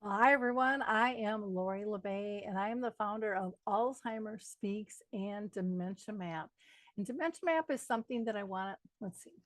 Hi, everyone. I am Lori LeBay, and I am the founder of Alzheimer's Speaks and Dementia Map. And Dementia Map is something that I want to, let's see.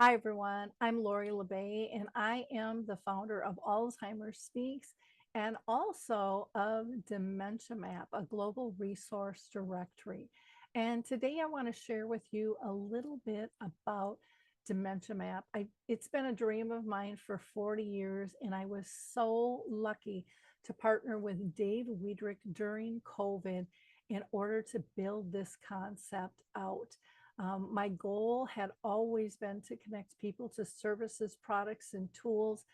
Hi, everyone. I'm Lori LeBay, and I am the founder of Alzheimer's Speaks and also of Dementia Map, a global resource directory. And today I want to share with you a little bit about Dementia Map. It's been a dream of mine for 40 years, and I was so lucky to partner with Dave Weidrich during COVID in order to build this concept out. My goal had always been to connect people to services, products, and tools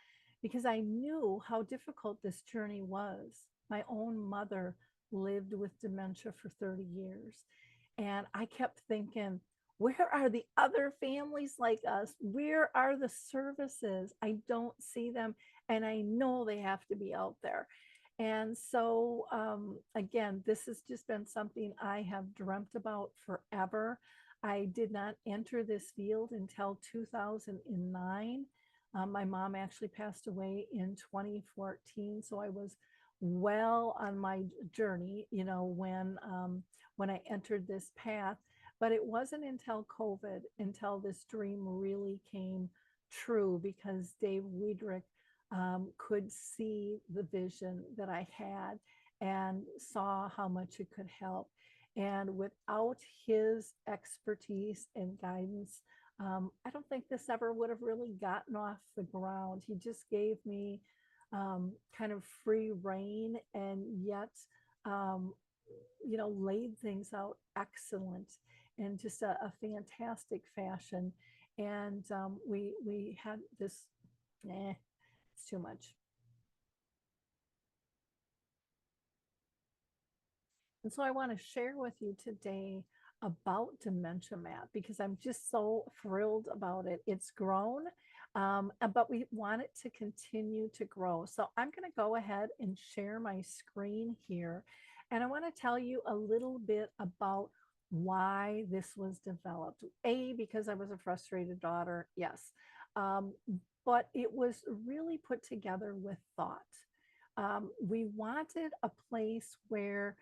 because I knew how difficult this journey was. My own mother lived with dementia for 30 years. And I kept thinking, where are the other families like us? Where are the services? I don't see them. And I know they have to be out there. And so, again, this has just been something I have dreamt about forever. I did not enter this field until 2009. My mom actually passed away in 2014, so I was well on my journey, when I entered this path. But it wasn't until COVID until this dream really came true because Dave Weidrich could see the vision that I had and saw how much it could help. And without his expertise and guidance, I don't think this ever would have really gotten off the ground. He just gave me kind of free reign and yet, um, laid things out excellent in just a fantastic fashion. And we had this, it's too much. And so I want to share with you today about Dementia Map because I'm just so thrilled about it. It's grown, but we want it to continue to grow. So I'm going to go ahead and share my screen here. And I want to tell you a little bit about why this was developed. A, because I was a frustrated daughter, yes. Um, but it was really put together with thought. We wanted a place where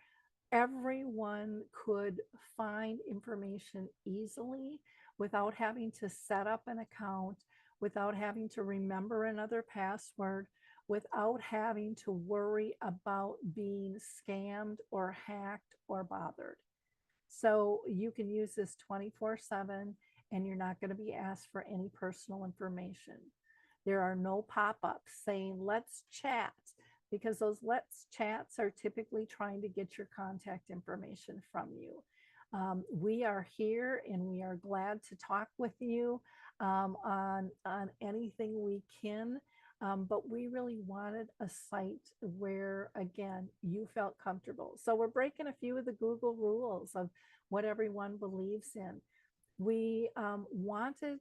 everyone could find information easily without having to set up an account, without having to remember another password, without having to worry about being scammed or hacked or bothered. So you can use this 24/7 and you're not going to be asked for any personal information. There are no pop ups saying, let's chat, because those let's chats are typically trying to get your contact information from you. We are here and we are glad to talk with you on anything we can. But we really wanted a site where, again, you felt comfortable. So we're breaking a few of the Google rules of what everyone believes in. We wanted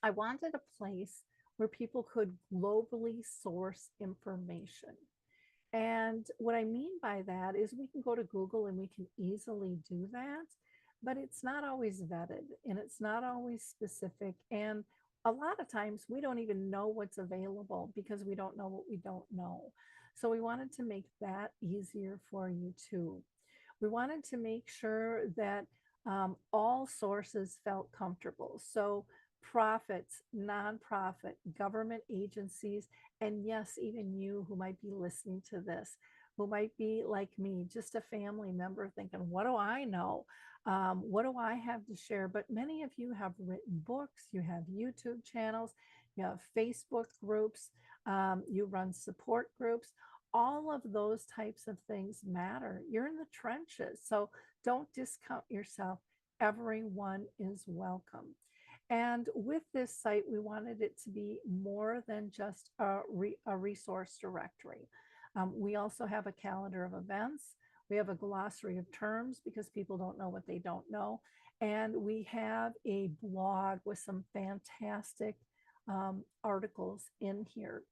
I wanted a place where people could globally source information. And what I mean by that is we can go to Google and we can easily do that, but it's not always vetted and it's not always specific. And a lot of times we don't even know what's available because we don't know what we don't know. So we wanted to make that easier for you too. We wanted to make sure that all sources felt comfortable. So, profits, nonprofit, government agencies, and yes, even you who might be listening to this, who might be like me, just a family member thinking, what do I know? What do I have to share? But many of you have written books, you have YouTube channels, you have Facebook groups, you run support groups. All of those types of things matter. You're in the trenches. So don't discount yourself. Everyone is welcome. And with this site, we wanted it to be more than just a resource directory. We also have a calendar of events. We have a glossary of terms because people don't know what they don't know. And we have a blog with some fantastic articles in here.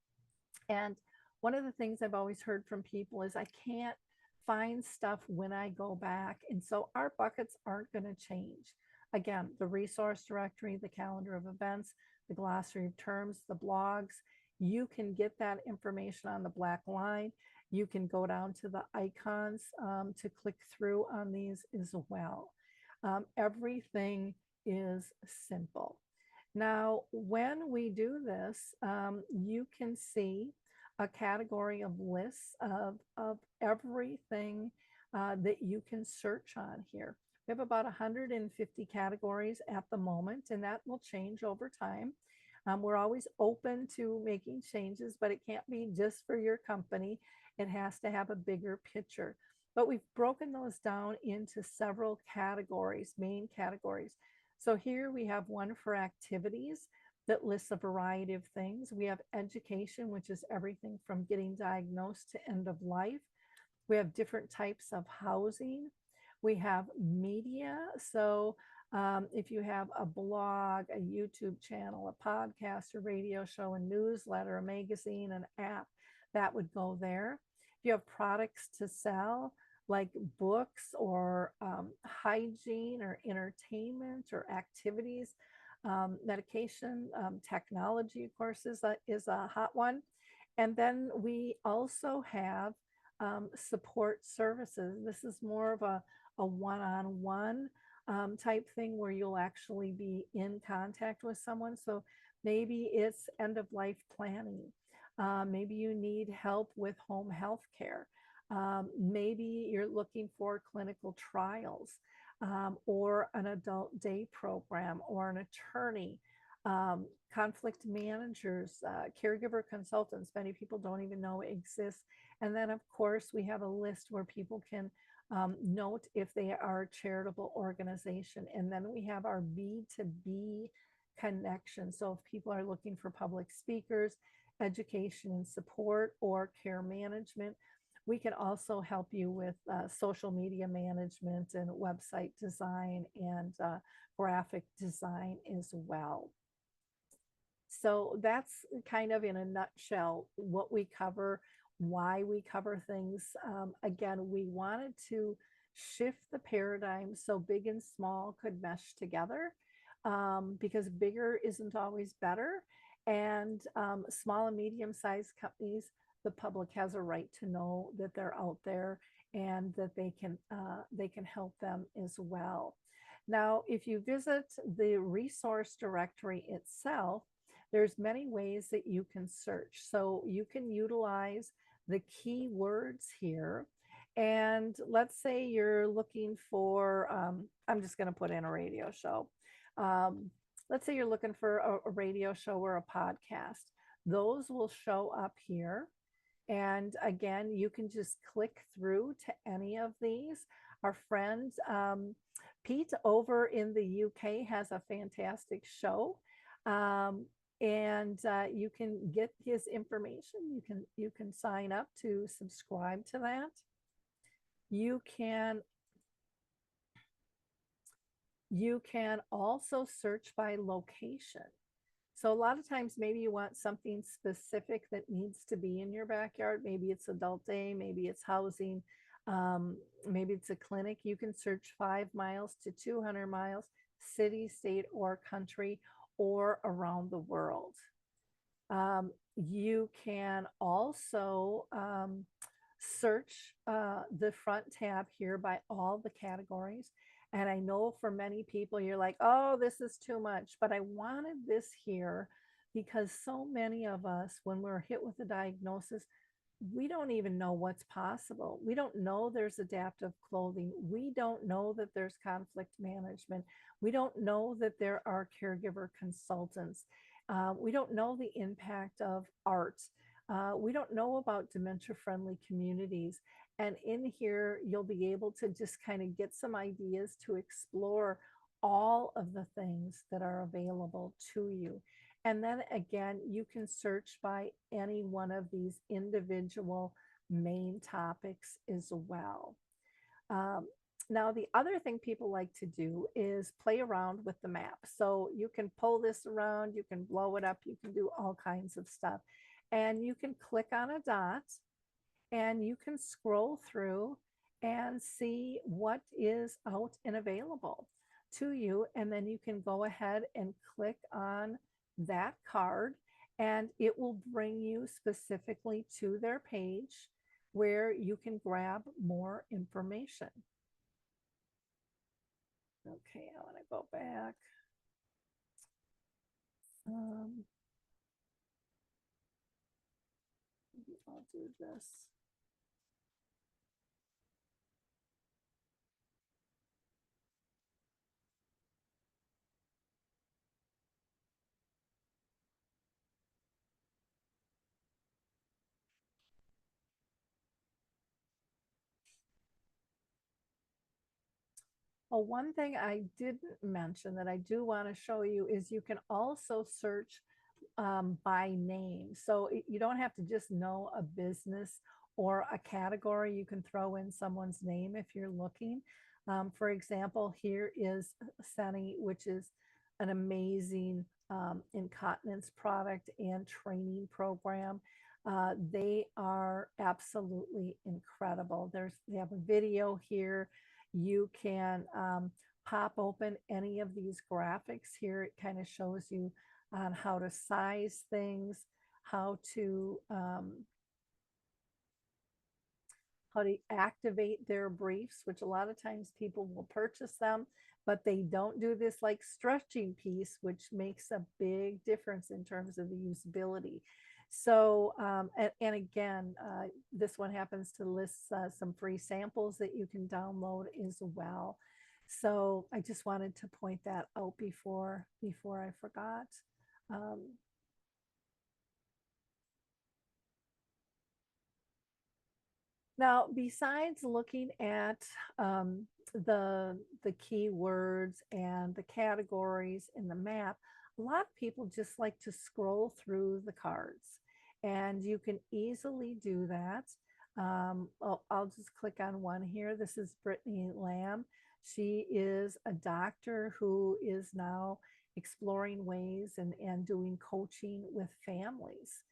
And one of the things I've always heard from people is I can't find stuff when I go back. And so our buckets aren't going to change. Again, the resource directory, the calendar of events, the glossary of terms, the blogs. You can get that information on the black line. You can go down to the icons to click through on these as well. Everything is simple. Now, when we do this, you can see a category of lists of everything that you can search on here. We have about 150 categories at the moment, and that will change over time. We're always open to making changes, but it can't be just for your company. It has to have a bigger picture. But we've broken those down into several categories, main categories. So here we have one for activities that lists a variety of things. We have education, which is everything from getting diagnosed to end of life. We have different types of housing. We have media. So if you have a blog, a YouTube channel, a podcast, a radio show, a newsletter, a magazine, an app, that would go there. If you have products to sell, like books or hygiene or entertainment or activities, medication, technology, of course, is a hot one. And then we also have support services. This is more of a one-on-one type thing where you'll actually be in contact with someone. So maybe it's end of life planning. Maybe you need help with home health care. Maybe you're looking for clinical trials or an adult day program or an attorney, conflict managers, caregiver consultants. Many people don't even know exists. And then, of course, we have a list where people can note if they are a charitable organization. And then we have our B2B connection. So if people are looking for public speakers, education and support, or care management, we can also help you with social media management and website design and graphic design as well. So that's kind of in a nutshell what we cover, why we cover things. Again, we wanted to shift the paradigm so big and small could mesh together because bigger isn't always better. And small and medium sized companies, the public has a right to know that they're out there and that they can help them as well. Now, if you visit the resource directory itself, there's many ways that you can search. So you can utilize the keywords here. And let's say you're looking for, I'm just going to put in a radio show. Let's say you're looking for a radio show or a podcast. Those will show up here. And again, you can just click through to any of these. Our friend Pete over in the UK has a fantastic show. And you can get his information. You can sign up to subscribe to that. You can also search by location. So a lot of times maybe you want something specific that needs to be in your backyard. Maybe it's adult day, maybe it's housing, maybe it's a clinic. You can search 5 miles to 200 miles, city, state, or country, or around the world. You can also search the front tab here by all the categories. And I know for many people, you're like, oh, this is too much. But I wanted this here because so many of us, when we're hit with a diagnosis, we don't even know what's possible. We don't know there's adaptive clothing. We don't know that there's conflict management. We don't know that there are caregiver consultants. We don't know the impact of art. We don't know about dementia-friendly communities. And in here, you'll be able to just kind of get some ideas to explore all of the things that are available to you. And then again, you can search by any one of these individual main topics as well. Now, the other thing people like to do is play around with the map. So you can pull this around, you can blow it up, you can do all kinds of stuff. And you can click on a dot and you can scroll through and see what is out and available. to you, and then you can go ahead and click on that card, and it will bring you specifically to their page where you can grab more information. Okay, I want to go back. Um, I'll do this. Oh, one thing I didn't mention that I do want to show you is you can also search by name. So you don't have to just know a business or a category. You can throw in someone's name if you're looking. For example, here is Sunny, which is an amazing incontinence product and training program. They are absolutely incredible. They have a video here. You can pop open any of these graphics here. It kind of shows you on how to size things, how to activate their briefs, which a lot of times people will purchase them, but they don't do this like stretching piece, which makes a big difference in terms of the usability. So, and again, this one happens to list some free samples that you can download as well. So I just wanted to point that out before I forgot. Um, Now, besides looking at the keywords and the categories in the map, a lot of people just like to scroll through the cards, and you can easily do that. I'll just click on one here. This is Brittany Lamb. She is a doctor who is now exploring ways and doing coaching with families.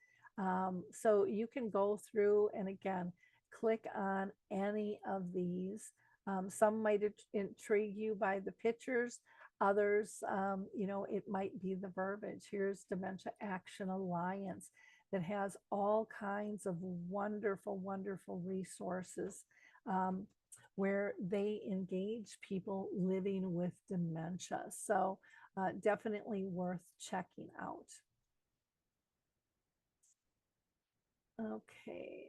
So you can go through and again click on any of these. Some might intrigue you by the pictures. Others, it might be the verbiage. Here's Dementia Action Alliance that has all kinds of wonderful, wonderful resources where they engage people living with dementia. So definitely worth checking out. Okay.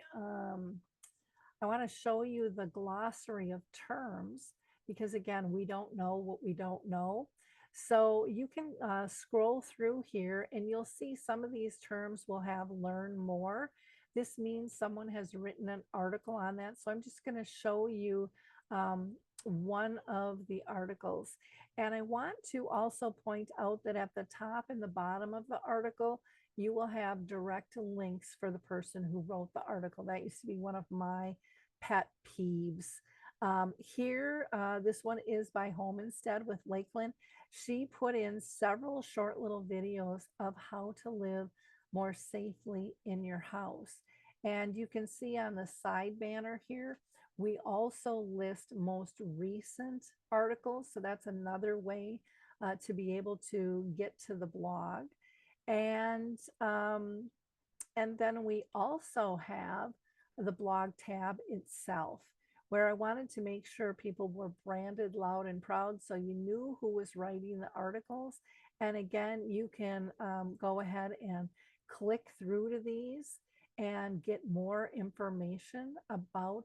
I want to show you the glossary of terms because, again, we don't know what we don't know. So you can scroll through here and you'll see some of these terms will have learn more. This means someone has written an article on that. So I'm just going to show you one of the articles. And I want to also point out that at the top and the bottom of the article, you will have direct links for the person who wrote the article. That used to be one of my pet peeves. Here, this one is by Home Instead with Lakeland. She put in several short little videos of how to live more safely in your house. And you can see on the side banner here, we also list most recent articles. So that's another way to be able to get to the blog. And then we also have the blog tab itself, where I wanted to make sure people were branded loud and proud so you knew who was writing the articles. And again, you can go ahead and click through to these and get more information about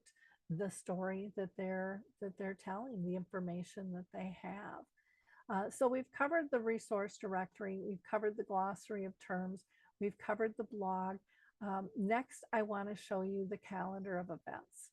the story that they're telling, the information that they have. So we've covered the resource directory, we've covered the glossary of terms, we've covered the blog. Next, I want to show you the calendar of events.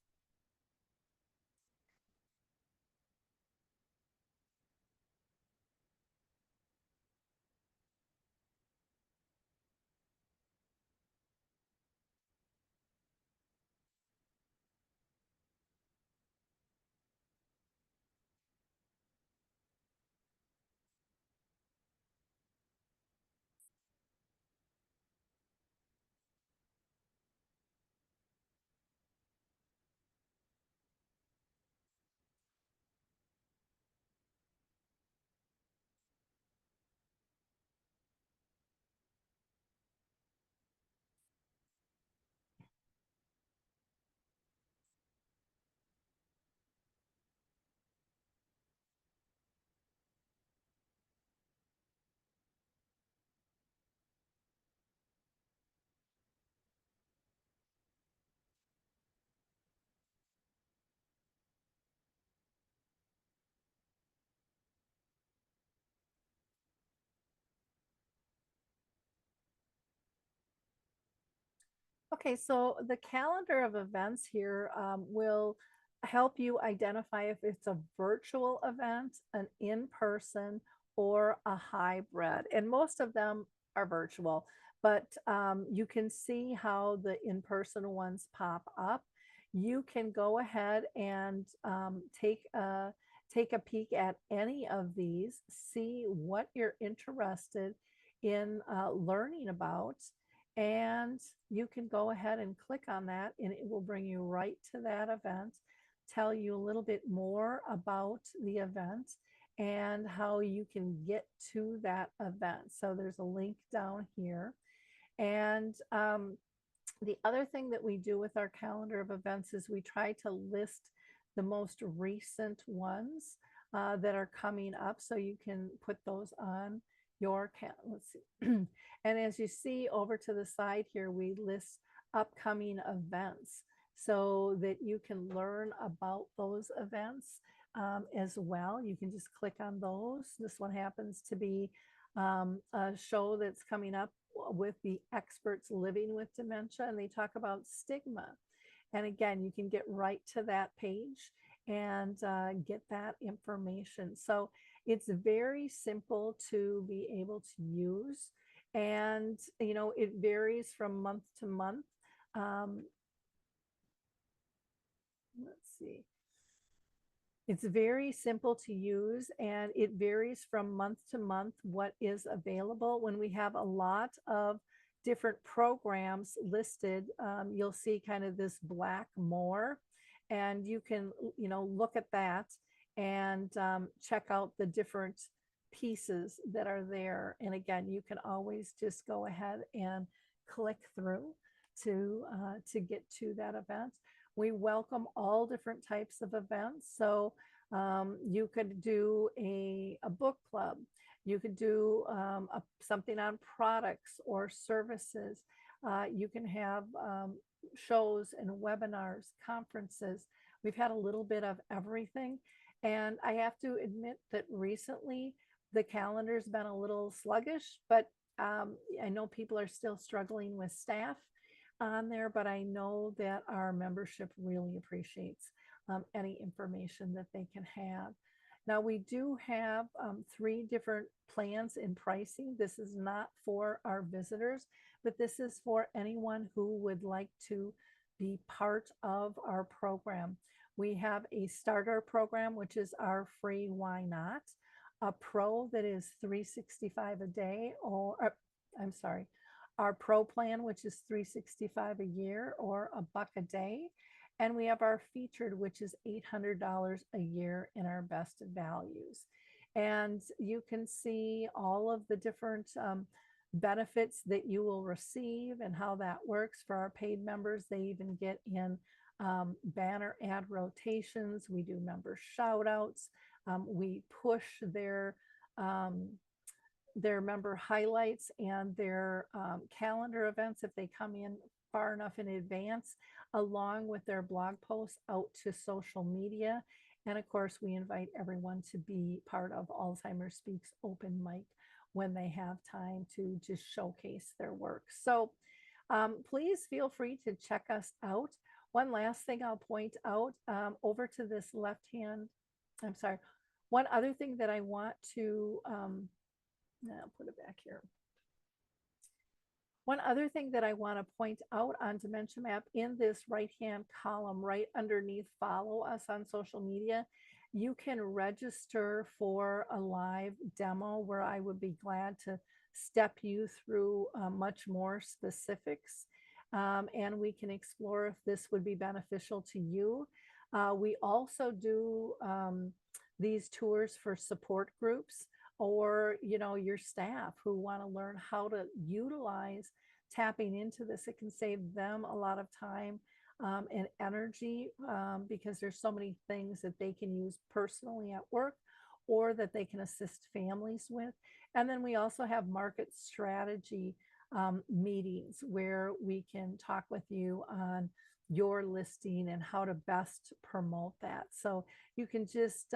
Okay, so the calendar of events here will help you identify if it's a virtual event, an in person, or a hybrid. And most of them are virtual, but you can see how the in person ones pop up. You can go ahead and take a peek at any of these, see what you're interested in learning about, and you can go ahead and click on that, and it will bring you right to that event, tell you a little bit more about the event and how you can get to that event. So there's a link down here. And the other thing that we do with our calendar of events is we try to list the most recent ones that are coming up, so you can put those on your let's see. And as you see over to the side here, we list upcoming events so that you can learn about those events as well. You can just click on those. This one happens to be a show that's coming up with the experts living with dementia, and they talk about stigma. And again, you can get right to that page and get that information. So it's very simple to be able to use. And, you know, it varies from month to month. Um, let's see. It's very simple to use, and it varies from month to month what is available. When we have a lot of different programs listed, you'll see kind of this black more, and you can, you know, look at that and check out the different pieces that are there. And again, you can always just go ahead and click through to get to that event. We welcome all different types of events. So you could do a book club. You could do something on products or services. You can have shows and webinars, conferences. We've had a little bit of everything. And I have to admit that recently the calendar's been a little sluggish, but I know people are still struggling with staff on there, but I know that our membership really appreciates any information that they can have. Now, we do have 3 different plans in pricing. This is not for our visitors, but this is for anyone who would like to be part of our program. We have a starter program, which is our free Why Not, a pro that is $365 a day, or I'm sorry, our pro plan, which is $365 a year or $1 a day. And we have our featured, which is $800 a year in our best values. And you can see all of the different benefits that you will receive and how that works for our paid members. They even get in banner ad rotations. We do member shout outs. We push their member highlights and their calendar events if they come in far enough in advance, along with their blog posts out to social media. And of course, we invite everyone to be part of Alzheimer's Speaks open mic when they have time to just showcase their work. So please feel free to check us out. One last thing I'll point out over to this left hand, I'm sorry, one other thing that I want to, I'll put it back here. One other thing that I want to point out on Dementia Map, in this right-hand column, right underneath follow us on social media, you can register for a live demo where I would be glad to step you through much more specifics. And we can explore if this would be beneficial to you. We also do these tours for support groups, or your staff who want to learn how to utilize tapping into this. It can save them a lot of time and energy because there's so many things that they can use personally at work or that they can assist families with. And then we also have market strategy meetings where we can talk with you on your listing and how to best promote that. So you can just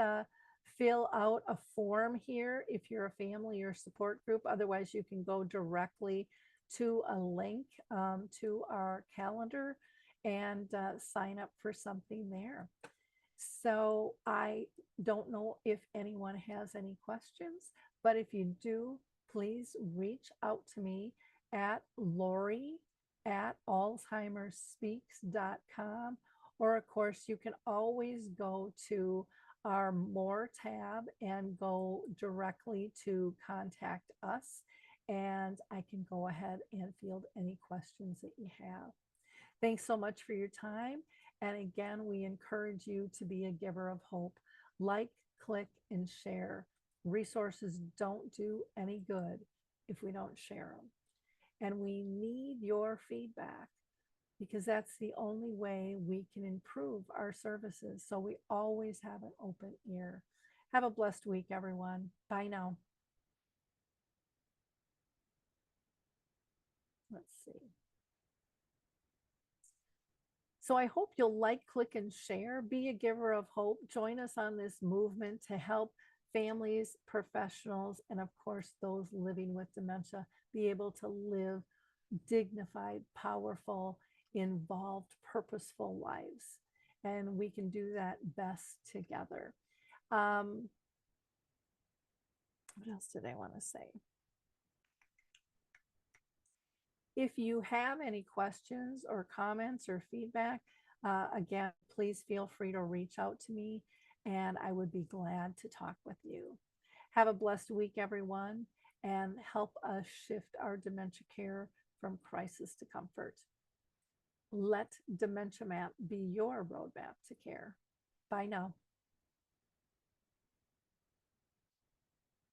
fill out a form here if you're a family or support group. Otherwise, you can go directly to a link to our calendar and sign up for something there. So I don't know if anyone has any questions, but if you do, please reach out to me at Lori at alzheimersspeaks.com. Or, of course, you can always go to our More tab and go directly to contact us. And I can go ahead and field any questions that you have. Thanks so much for your time. And again, we encourage you to be a giver of hope. Like, click, and share. Resources don't do any good if we don't share them. And we need your feedback because that's the only way we can improve our services. So we always have an open ear. Have a blessed week, everyone. Bye now. Let's see. So I hope you'll like, click, and share. Be a giver of hope. Join us on this movement to help families, professionals, and of course, those living with dementia be able to live dignified, powerful, involved, purposeful lives. And we can do that best together. What else did I want to say? If you have any questions or comments or feedback, again, please feel free to reach out to me and I would be glad to talk with you. Have a blessed week, everyone, and help us shift our dementia care from crisis to comfort. Let Dementia Map be your roadmap to care. Bye now.